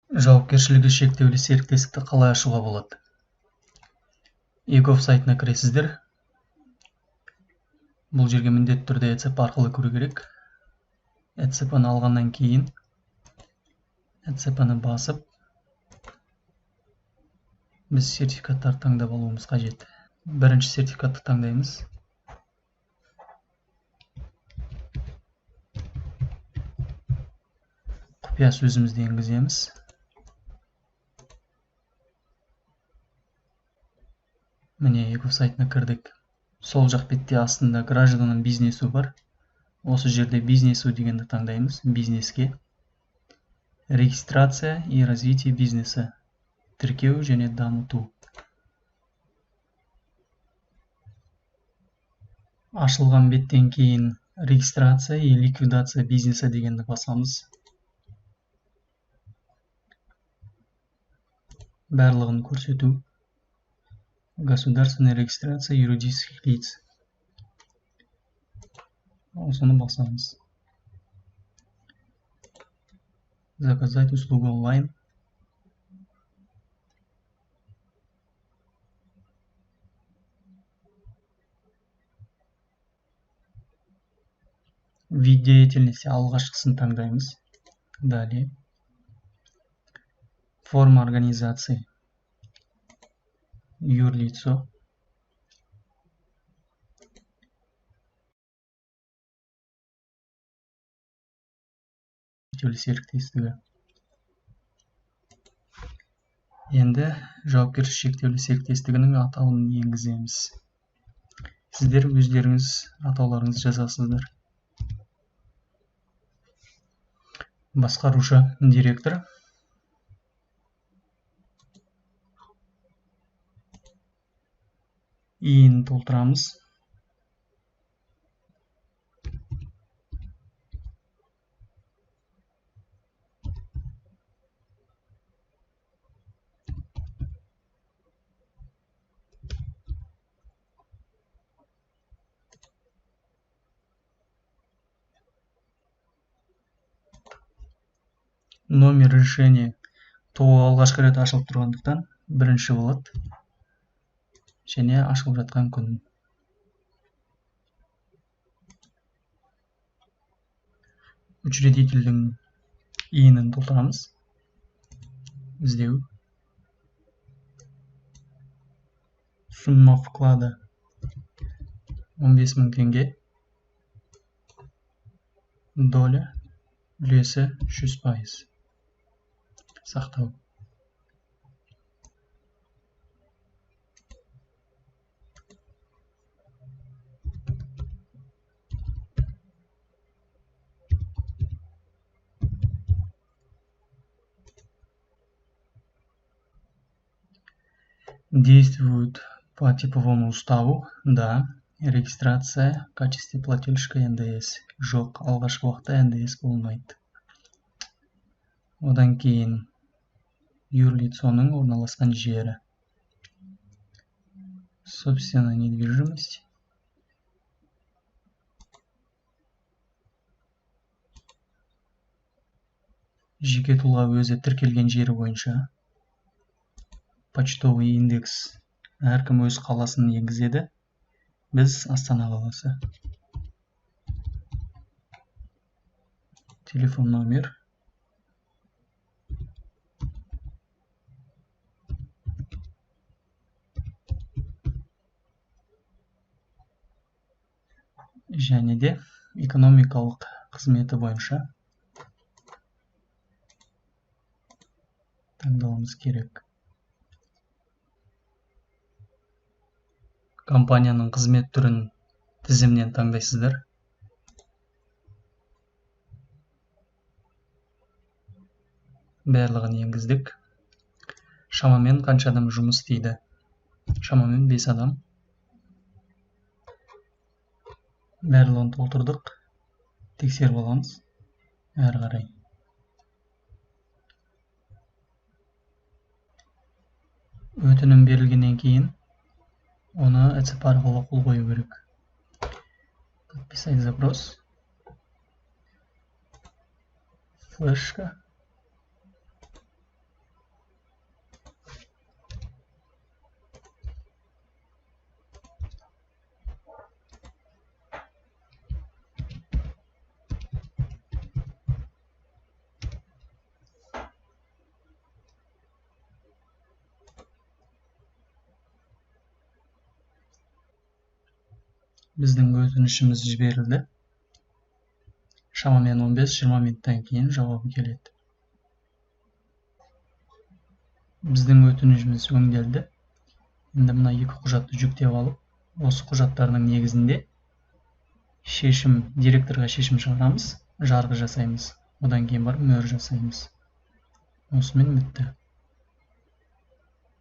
Жауапкершілігі шектеулі серіктестікті қалай ашуға болады? егов сайтына кіресіздер. Бұл жерге міндетті түрде ECP арқылы кіру керек. ECP-ны алғаннан кейін ECP-ны басып біз сертификаттарды таңдап алуымыз қажет. Бірінші сертификатты таңдаймыз. Құпия сөзімізді енгіземіз. Міне, егов сайтына кірдік. Сол жақ бетте астында гражданның бизнесу бар. Осы жерде бизнесу дегенді таңдаймыз. Бизнеске. Регистрация и развитие бизнеса. Тіркеу және дамыту. Ашылған беттен кейін регистрация и ликвидация бизнеса дегенді басамыз. Барлығын көрсету. Государственная регистрация юридических лиц. Осыны басамыз. Заказать услугу онлайн. Вид деятельности алғашқысын таңдаймыз. Далее. Форма организации. Юрлицо. Серіктестігі. Енді жауапкершілігі шектеулі серіктестігінің атауын енгіземіз. Сіздер өздеріңіз атауларыңызды жазасыздар. Басқарушы директор. Иін толтырамыз. Номер решения. Тоғы алғашқы рет ашылып тұрғандықтан бірінші болады. Және ашылып жатқан күн. Учредительдің иінін толтырамыз. Іздеу. Сумма вклада 15 000 теңге. Доля үлесі 100%. Сақтау. Действуют по типовому уставу. Да. Регистрация в качестве плательщика НДС. Жоқ, алғашқы уақытта НДС болмайды. Одан кейін юрлицоның орналасқан жері. Собственная недвижимость. Жеке тұлға өзі тіркелген жері бойынша. Почтовый индекс. Әркім өз қаласын енгізеді. Біз Астана қаласы. Телефон номер. Және де экономикалық қызметі бойынша таңдауымыз керек. Компанияның қызмет түрін тізімнен таңдайсыздар. Барлығын енгіздік. Шамамен қанша адам жұмыс істейді? Шамамен 5 адам. Барлығын толтырдық. Тексеріп аламыз. Әрі қарай. Өтінім берілгеннен кейін оны ECP арқылы қол қою керек. Подписать запрос. Флешка. Біздің өтінішіміз жіберілді. Шамамен 15-20 минуттан кейін жауабы келеді. Біздің өтінішіміз өңделді. Енді мына екі құжатты жүктеп алып, осы құжаттардың негізінде директорға шешім шығарамыз, жарғы жасаймыз. Одан кейін барып мөр жасаймыз. Осымен бітті.